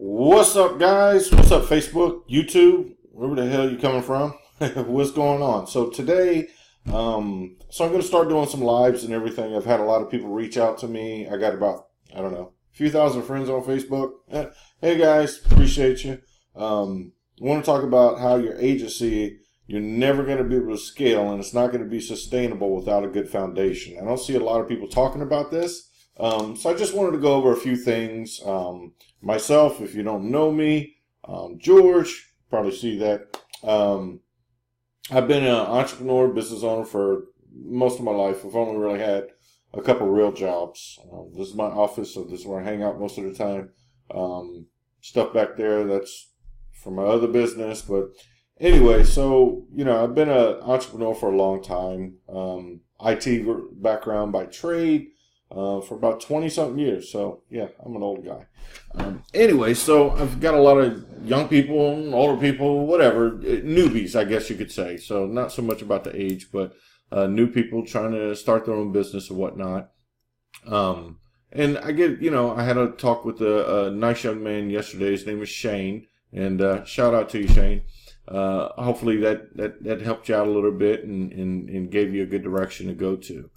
What's up, guys? What's up, Facebook, YouTube, wherever the hell you coming from? What's going on? So today, so I'm going to start doing some lives and everything. I've had a lot of people reach out to me. I got about, I don't know, a few thousand friends on Facebook. Hey guys, appreciate you. Want to talk about how your agency, you're never going to be able to scale, and it's not going to be sustainable without a good foundation. I don't see a lot of people talking about this. So I just wanted to go over a few things. Myself, if you don't know me, George, probably see that. I've been an entrepreneur, business owner for most of my life. I've only really had a couple real jobs. This is my office, so this is where I hang out most of the time. Stuff back there, that's for my other business. But anyway, so, I've been an entrepreneur for a long time. IT background by trade. For about 20-something years. So, yeah, I'm an old guy. Anyway, so I've got a lot of young people, older people, whatever, newbies, I guess you could say. So not so much about the age, but new people trying to start their own business and whatnot. And I get, I had a talk with a nice young man yesterday. His name is Shane. And shout out to you, Shane. Hopefully that helped you out a little bit and gave you a good direction to go to.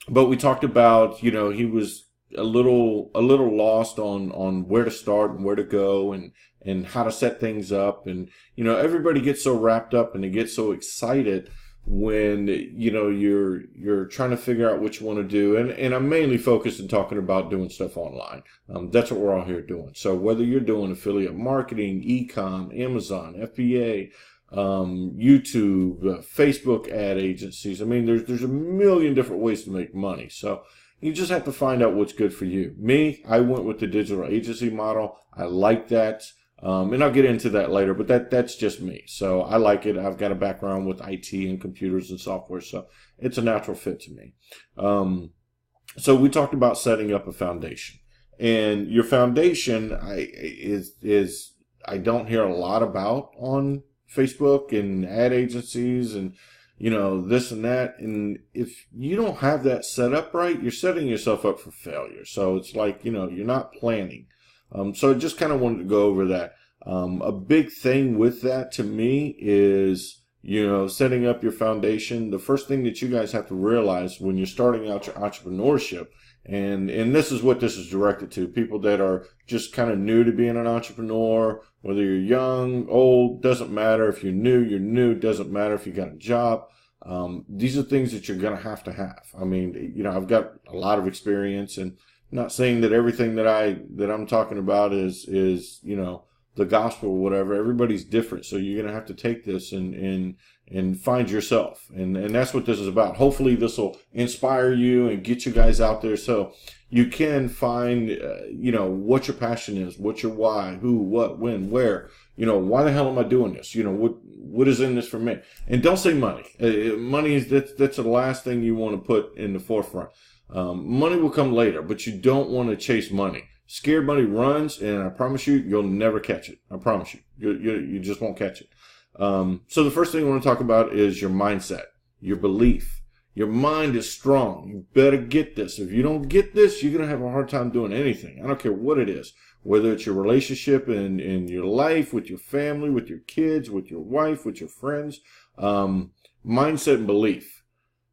But we talked about, he was a little lost on where to start and where to go and how to set things up. And, everybody gets so wrapped up and they get so excited when, you're trying to figure out what you want to do. And I'm mainly focused on talking about doing stuff online. That's what we're all here doing. So whether you're doing affiliate marketing, e-com, Amazon, FBA, YouTube, Facebook ad agencies. I mean, there's a million different ways to make money. So you just have to find out what's good for you. Me, I went with the digital agency model. I like that. And I'll get into that later, but that's just me. So I like it. I've got a background with IT and computers and software, so it's a natural fit to me. So we talked about setting up a foundation, and your foundation is I don't hear a lot about on Facebook and ad agencies and, this and that. And if you don't have that set up right, you're setting yourself up for failure. So it's like, you're not planning. So I just kind of wanted to go over that. A big thing with that to me is, setting up your foundation. The first thing that you guys have to realize when you're starting out your entrepreneurship, and this is what this is directed to, people that are just kind of new to being an entrepreneur, whether you're young, old, doesn't matter. If you're new, doesn't matter if you got a job. These are things that you're going to have. I mean, I've got a lot of experience, and not saying that everything that I'm talking about is the gospel or whatever. Everybody's different. So you're going to have to take this and find yourself. And that's what this is about. Hopefully this will inspire you and get you guys out there so you can find, what your passion is, what your why, who, what, when, where, why the hell am I doing this? What is in this for me? And don't say money. Money is, that's the last thing you want to put in the forefront. Money will come later, but you don't want to chase money. Scared money runs, and I promise you, you'll never catch it. I promise you. You just won't catch it. So the first thing I want to talk about is your mindset, your belief. Your mind is strong. You better get this. If you don't get this, you're going to have a hard time doing anything. I don't care what it is, whether it's your relationship in your life, with your family, with your kids, with your wife, with your friends. Mindset and belief.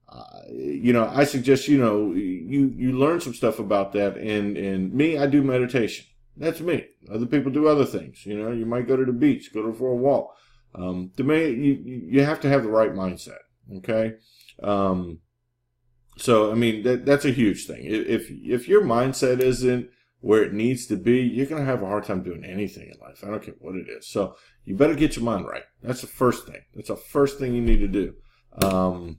I suggest, you learn some stuff about that. And me, I do meditation. That's me. Other people do other things. You might go to the beach, go for a walk. To me, you have to have the right mindset. Okay. So, I mean, that's a huge thing. If your mindset isn't where it needs to be, you're going to have a hard time doing anything in life. I don't care what it is. So you better get your mind right. That's the first thing. That's the first thing you need to do.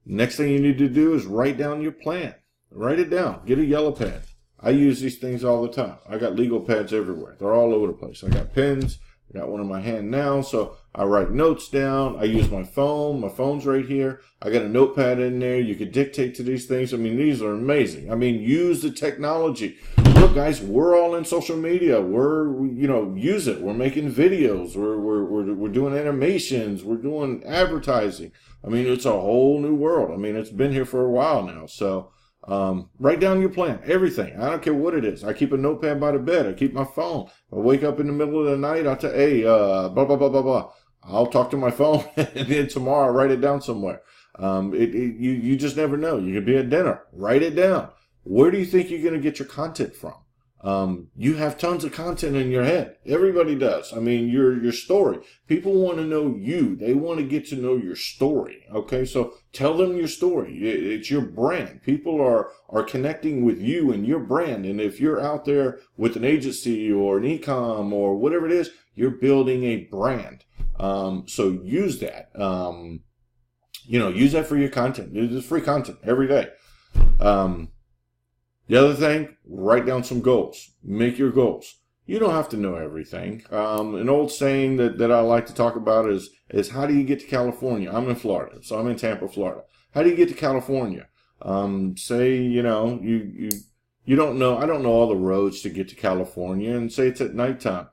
Next thing you need to do is write down your plan. Write it down. Get a yellow pad. I use these things all the time. I got legal pads everywhere. They're all over the place. I got pens. I got one in my hand now, so I write notes down. I use my phone. My phone's right here. I got a notepad in there. You could dictate to these things. I mean, these are amazing. I mean, use the technology. Look, guys, we're all in social media. Use it. We're making videos. We're doing animations. We're doing advertising. I mean, it's a whole new world. I mean, it's been here for a while now. So Write down your plan, everything. I don't care what it is. I keep a notepad by the bed. I keep my phone. I wake up in the middle of the night. I'll tell, hey, blah, blah, blah, blah, blah. I'll talk to my phone, and then tomorrow I'll write it down somewhere. You just never know. You could be at dinner. Write it down. Where do you think you're going to get your content from? You have tons of content in your head. Everybody does. I mean, your story. People want to know you. They want to get to know your story. Okay, so tell them your story. It's your brand. People are connecting with you and your brand. And if you're out there with an agency or an e-com or whatever it is, you're building a brand. So use that. Use that for your content. It's free content every day. The other thing, write down some goals. Make your goals. You don't have to know everything. An old saying that I like to talk about is how do you get to California? I'm in Florida, so I'm in Tampa, Florida. How do you get to California? Say, you don't know, I don't know all the roads to get to California, and say it's at nighttime.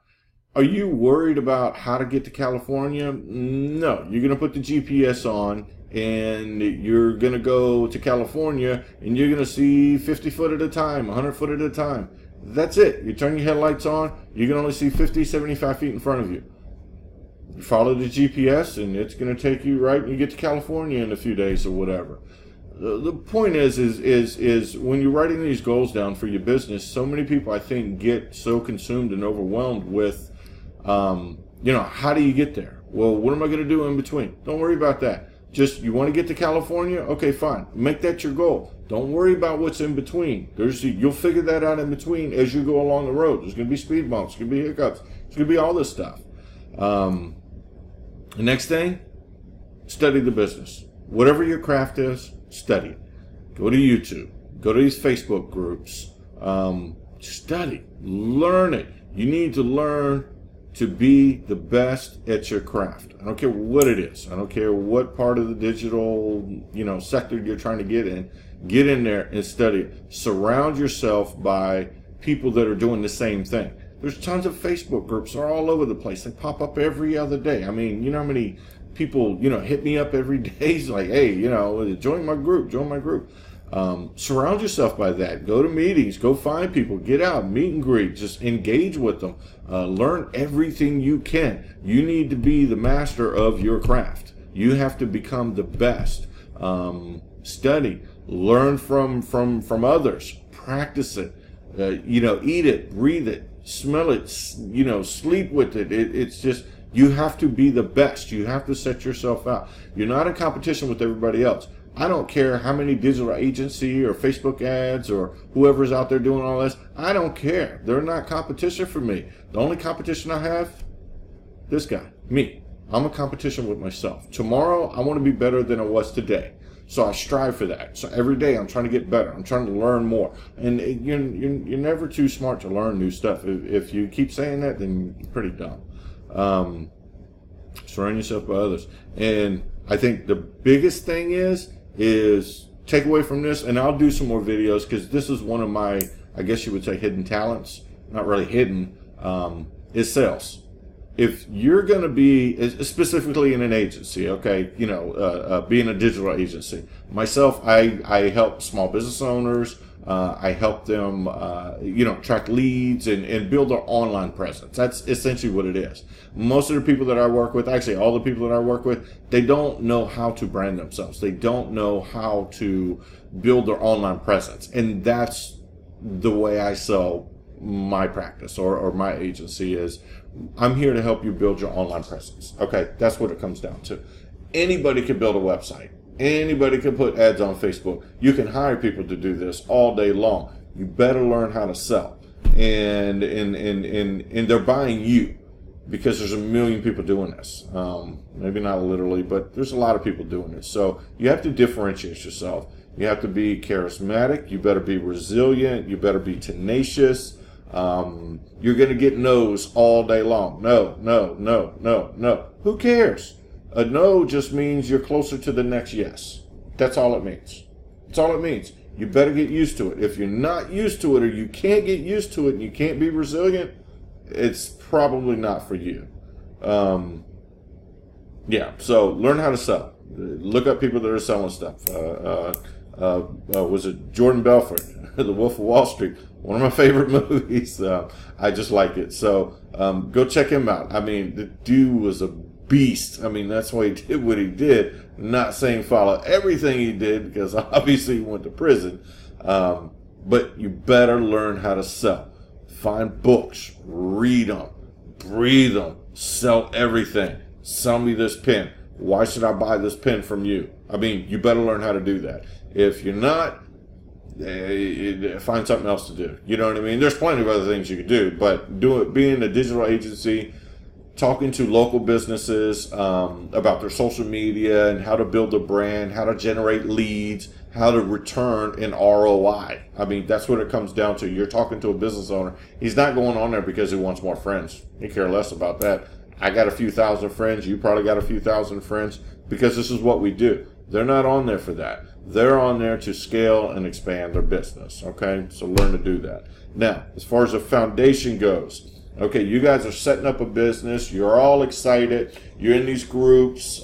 Are you worried about how to get to California? No, you're going to put the GPS on, and you're going to go to California, and you're going to see 50 foot at a time, 100 foot at a time. That's it. You turn your headlights on, you can only see 50, 75 feet in front of you. You follow the GPS, and it's going to take you right, and you get to California in a few days or whatever. The point is when you're writing these goals down for your business, so many people, I think, get so consumed and overwhelmed with, how do you get there? Well, what am I going to do in between? Don't worry about that. Just, you want to get to California? Okay, fine. Make that your goal. Don't worry about what's in between. You'll figure that out in between as you go along the road. There's going to be speed bumps. There's going to be hiccups. There's going to be all this stuff. The next thing, study the business. Whatever your craft is, study it. Go to YouTube. Go to these Facebook groups. Study. Learn it. You need to learn to be the best at your craft. I don't care what it is. I don't care what part of the digital, sector you're trying to get in. Get in there and study it. Surround yourself by people that are doing the same thing. There's tons of Facebook groups. They're all over the place. They pop up every other day. I mean, you know how many people, hit me up every day? It's like, hey, join my group, surround yourself by that. Go to meetings, go find people, get out, meet and greet, just engage with them. Learn everything you can. You need to be the master of your craft. You have to become the best. Study, learn from others, practice it, eat it, breathe it, smell it, sleep with it. It's just, you have to be the best. You have to set yourself out. You're not in competition with everybody else. I don't care how many digital agency or Facebook ads or whoever's out there doing all this. I don't care. They're not competition for me. The only competition I have, this guy, me. I'm a competition with myself. Tomorrow, I want to be better than I was today. So I strive for that. So every day I'm trying to get better. I'm trying to learn more. And you're never too smart to learn new stuff. If you keep saying that, then you're pretty dumb. Surround yourself by others. And I think the biggest thing is take away from this, and I'll do some more videos because this is one of my, I guess you would say, hidden talents. Not really hidden, is sales. If you're going to be, specifically in an agency, okay, being a digital agency. Myself, I help small business owners. I help them, attract leads and build their online presence. That's essentially what it is. Most of the people that I work with, actually all the people that I work with, they don't know how to brand themselves. They don't know how to build their online presence. And that's the way I sell my practice or my agency is, I'm here to help you build your online presence. Okay, that's what it comes down to. Anybody can build a website. Anybody can put ads on Facebook. You can hire people to do this all day long. You better learn how to sell. And they're buying you because there's a million people doing this. Maybe not literally, but there's a lot of people doing this. So you have to differentiate yourself. You have to be charismatic. You better be resilient. You better be tenacious. You're going to get no's all day long. No, no, no, no, no. Who cares? A no just means you're closer to the next yes. That's all it means. That's all it means. You better get used to it. If you're not used to it or you can't get used to it and you can't be resilient, it's probably not for you. So learn how to sell. Look up people that are selling stuff. was it Jordan Belfort, The Wolf of Wall Street? One of my favorite movies. I just like it. So go check him out. I mean, the dude was a beast. I mean, that's why he did what he did. Not saying follow everything he did, because obviously he went to prison. But you better learn how to sell. Find books, read them, breathe them, sell everything. Sell me this pen. Why should I buy this pen from you? I mean, you better learn how to do that. If you're not, find something else to do. You know what I mean? There's plenty of other things you could do, but being a digital agency, talking to local businesses about their social media and how to build a brand, how to generate leads, how to return an ROI. I mean, that's what it comes down to. You're talking to a business owner. He's not going on there because he wants more friends. He cares less about that. I got a few thousand friends. You probably got a few thousand friends, because this is what we do. They're not on there for that. They're on there to scale and expand their business. Okay, so learn to do that. Now, as far as the foundation goes, okay, you guys are setting up a business. You're all excited. You're in these groups.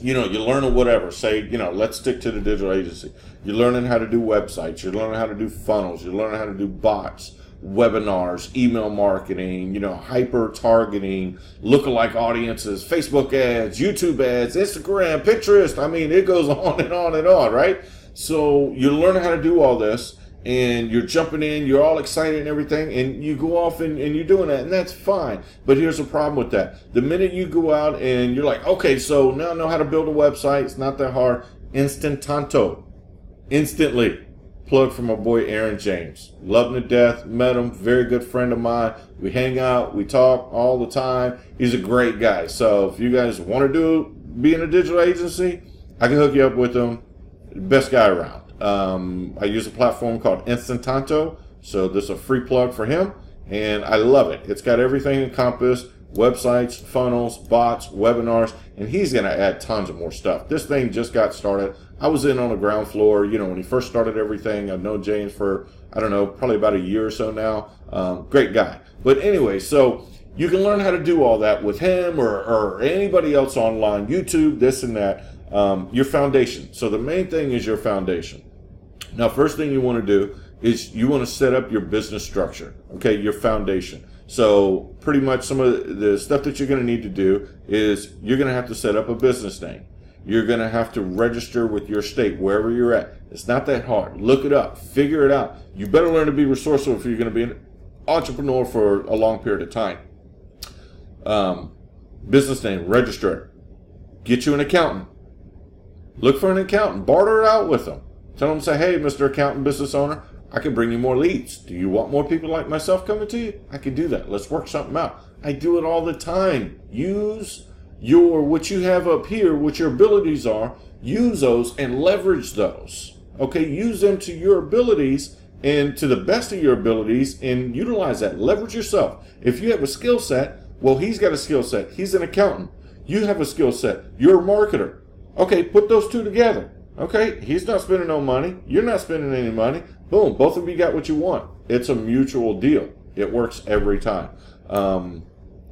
You're learning whatever. Say, let's stick to the digital agency. You're learning how to do websites. You're learning how to do funnels. You're learning how to do bots, webinars, email marketing, hyper targeting, lookalike audiences, Facebook ads, YouTube ads, Instagram, Pinterest. I mean, it goes on and on and on, right? So you're learning how to do all this, and you're jumping in, you're all excited and everything, and you go off and you're doing that, and that's fine. But here's the problem with that. The minute you go out and you're like, okay, so now I know how to build a website, it's not that hard, instantly. Plug for my boy Aaron James. Love him to death, met him, very good friend of mine. We hang out, we talk all the time. He's a great guy. So if you guys want to be in a digital agency, I can hook you up with him. Best guy around. I use a platform called Instantanto, so this is a free plug for him, and I love it. It's got everything encompassed: websites, funnels, bots, webinars, and he's going to add tons of more stuff. This thing just got started. I was in on the ground floor, when he first started everything. I've known James for, probably about a year or so now. Great guy. But anyway, so you can learn how to do all that with him or anybody else online, YouTube, this and that. Your foundation. So the main thing is your foundation. Now, first thing you want to do is you want to set up your business structure, okay, your foundation. So pretty much some of the stuff that you're going to need to do is you're going to have to set up a business name. You're going to have to register with your state, wherever you're at. It's not that hard. Look it up. Figure it out. You better learn to be resourceful if you're going to be an entrepreneur for a long period of time. Business name, register it. Get you an accountant. Look for an accountant. Barter it out with them. Tell them, say, hey, Mr. Accountant, business owner, I can bring you more leads. Do you want more people like myself coming to you? I can do that. Let's work something out. I do it all the time. Use what you have up here, what your abilities are, use those and leverage those. Okay, use them to your abilities and to the best of your abilities, and utilize that. Leverage yourself. If you have a skill set, well, he's got a skill set. He's an accountant. You have a skill set. You're a marketer. Okay, put those two together. Okay, he's not spending no money. You're not spending any money. Boom, both of you got what you want. It's a mutual deal. It works every time.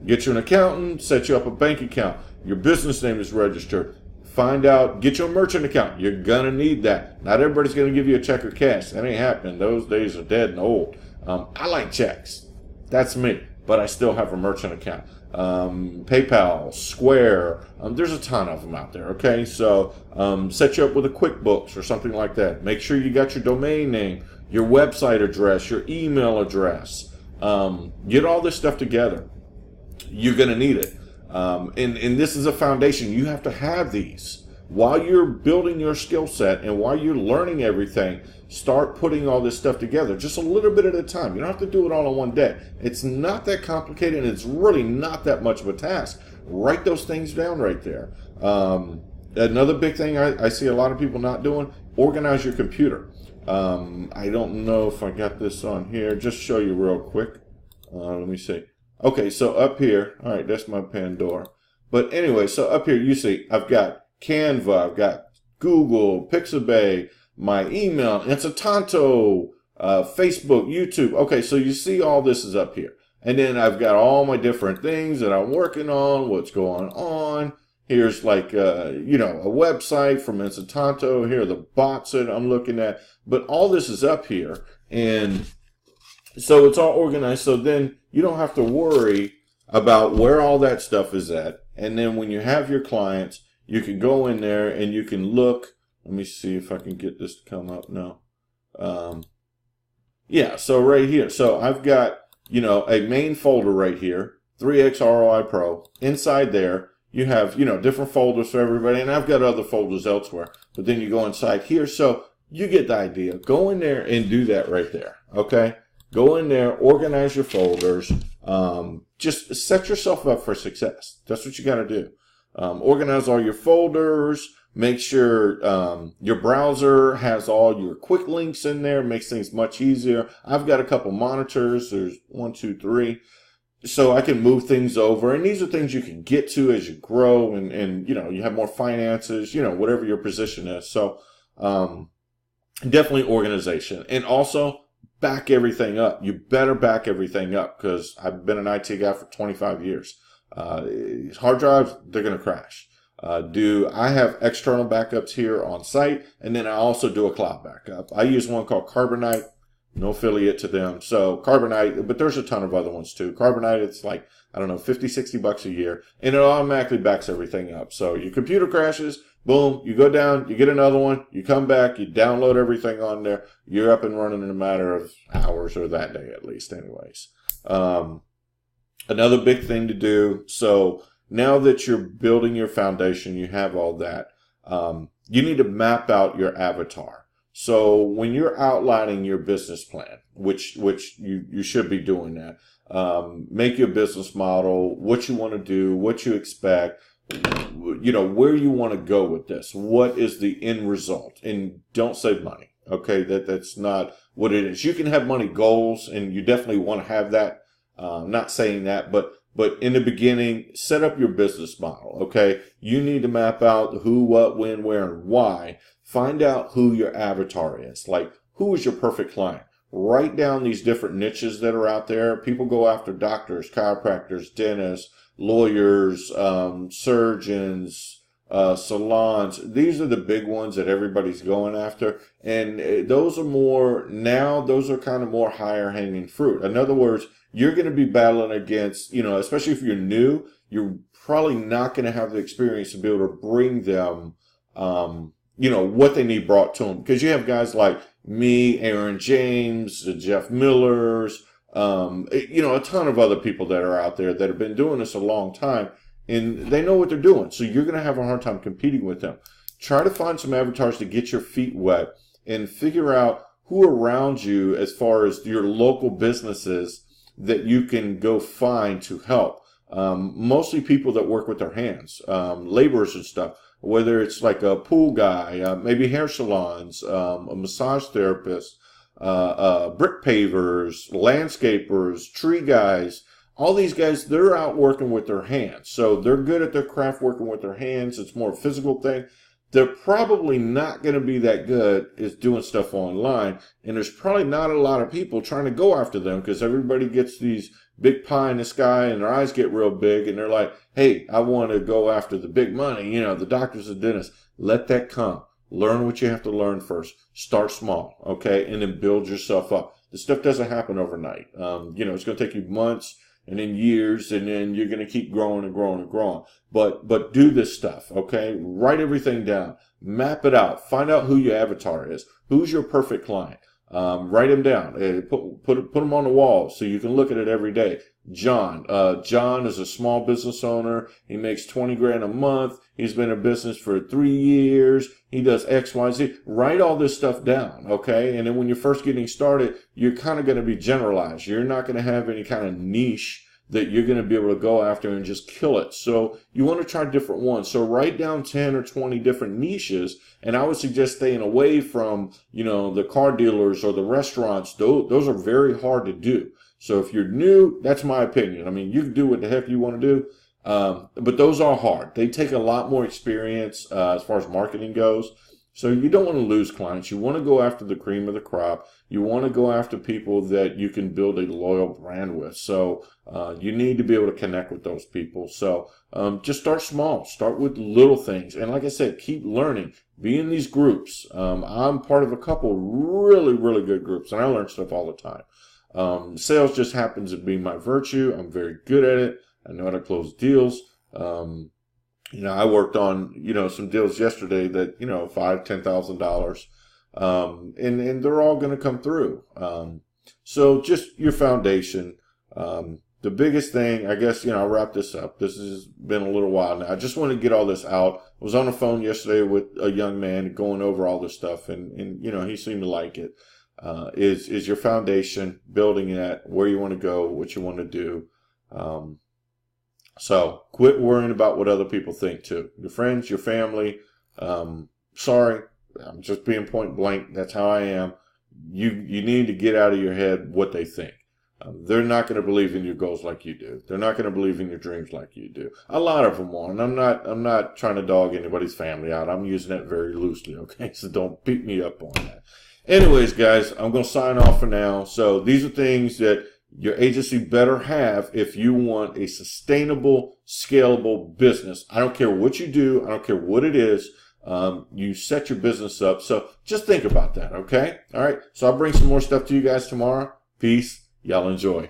Get you an accountant, set you up a bank account. Your business name is registered. Find out, get you a merchant account. You're going to need that. Not everybody's going to give you a check or cash. That ain't happening. Those days are dead and old. I like checks. That's me. But I still have a merchant account. PayPal, Square, there's a ton of them out there, okay? So set you up with a QuickBooks or something like that. Make sure you got your domain name, your website address, your email address. Get all this stuff together. You're going to need it. And this is a foundation. You have to have these. While you're building your skill set and while you're learning everything, start putting all this stuff together just a little bit at a time. You don't have to do it all in one day. It's not that complicated, and it's really not that much of a task. Write those things down right there. Another big thing I see a lot of people not doing, organize your computer. I don't know if I got this on here. Just show you real quick. Let me see. Okay, so up here, all right, that's my Pandora. But anyway, so up here you see I've got Canva, I've got Google, Pixabay, my email, Instantanto, Facebook, YouTube. Okay, so you see all this is up here. And then I've got all my different things that I'm working on, what's going on. Here's like, you know, a website from Instantanto. Here are the bots that I'm looking at. But all this is up here. And so it's all organized. So then you don't have to worry about where all that stuff is at. And then when you have your clients, you can go in there and you can look. Let me see if I can get this to come up now. Yeah, so right here. So I've got, you know, a main folder right here, 3X ROI Pro. Inside there, you have, you know, different folders for everybody. And I've got other folders elsewhere. But then you go inside here. So you get the idea. Go in there and do that right there. Okay? Go in there, organize your folders. Just set yourself up for success. That's what you got to do. Organize all your folders. Make sure your browser has all your quick links in there. Makes things much easier. I've got a couple monitors. There's 1, 2, 3. So I can move things over. And these are things you can get to as you grow and you know, you have more finances, you know, whatever your position is. So definitely organization. And also back everything up. You better back everything up because I've been an IT guy for 25 years. Hard drives, they're going to crash. I have external backups here on site, and then I also do a cloud backup. I use one called Carbonite, no affiliate to them. So Carbonite, but there's a ton of other ones too. Carbonite, it's like, I don't know, 50, 60 bucks a year, and it automatically backs everything up. So your computer crashes, boom, you go down, you get another one, you come back, you download everything on there, you're up and running in a matter of hours, or that day at least anyways. Another big thing to do, so now that you're building your foundation, you have all that, you need to map out your avatar. So when you're outlining your business plan, which you should be doing that, make your business model, what you want to do, what you expect, you know, where you want to go with this. What is the end result? And don't save money. Okay, that's not what it is. You can have money goals, and you definitely want to have that. Not saying that, but in the beginning, set up your business model, okay? You need to map out who, what, when, where, and why. Find out who your avatar is. Like, who is your perfect client? Write down these different niches that are out there. People go after doctors, chiropractors, dentists, lawyers, surgeons, salons. These are the big ones that everybody's going after. And those are kind of more higher hanging fruit. In other words, you're going to be battling against, you know, especially if you're new, you're probably not going to have the experience to be able to bring them, you know, what they need brought to them. Because you have guys like me, Aaron James, Jeff Millers, you know, a ton of other people that are out there that have been doing this a long time, and they know what they're doing. So you're going to have a hard time competing with them. Try to find some avatars to get your feet wet and figure out who around you, as far as your local businesses, that you can go find to help. Mostly people that work with their hands, laborers and stuff, whether it's like a pool guy, maybe hair salons, a massage therapist, brick pavers, landscapers, tree guys. All these guys, they're out working with their hands. So they're good at their craft, working with their hands. It's more a physical thing. They're probably not going to be that good at doing stuff online. And there's probably not a lot of people trying to go after them because everybody gets these big pie in the sky and their eyes get real big. And they're like, hey, I want to go after the big money. You know, the doctors and dentists. Let that come. Learn what you have to learn first. Start small, okay? And then build yourself up. This stuff doesn't happen overnight. You know, it's going to take you months and then years, and then you're going to keep growing and growing and growing. But do this stuff, okay? Write everything down. Map it out. Find out who your avatar is. Who's your perfect client? Write them down. Put them on the wall so you can look at it every day. John is a small business owner. He makes 20 grand a month. He's been in business for 3 years. He does X, Y, Z. Write all this stuff down, okay? And then when you're first getting started, you're kind of going to be generalized. You're not going to have any kind of niche that you're going to be able to go after and just kill it. So you want to try different ones. So write down 10 or 20 different niches. And I would suggest staying away from, you know, the car dealers or the restaurants. Those are very hard to do. So if you're new, that's my opinion. I mean, you can do what the heck you want to do. But those are hard. They take a lot more experience as far as marketing goes. So you don't want to lose clients. You want to go after the cream of the crop. You want to go after people that you can build a loyal brand with. So you need to be able to connect with those people. So just start small. Start with little things. And like I said, keep learning. Be in these groups. I'm part of a couple really, really good groups, and I learn stuff all the time. Sales just happens to be my virtue. I'm very good at it. I know how to close deals. I worked on, some deals yesterday that, $5,000, $10,000. And they're all going to come through. So just your foundation. The biggest thing, I guess, I'll wrap this up. This has been a little while now. I just want to get all this out. I was on the phone yesterday with a young man going over all this stuff, and he seemed to like it. Is your foundation, building that, where you want to go, what you want to do. So quit worrying about what other people think too. Your friends, your family. Sorry, I'm just being point blank. That's how I am. You need to get out of your head what they think. They're not going to believe in your goals like you do. They're not going to believe in your dreams like you do. A lot of them won't. And I'm not trying to dog anybody's family out. I'm using that very loosely. Okay, so don't beat me up on that. Anyways, guys, I'm going to sign off for now. So these are things that your agency better have if you want a sustainable, scalable business. I don't care what you do. I don't care what it is. You set your business up. So just think about that, okay? All right. So I'll bring some more stuff to you guys tomorrow. Peace. Y'all enjoy.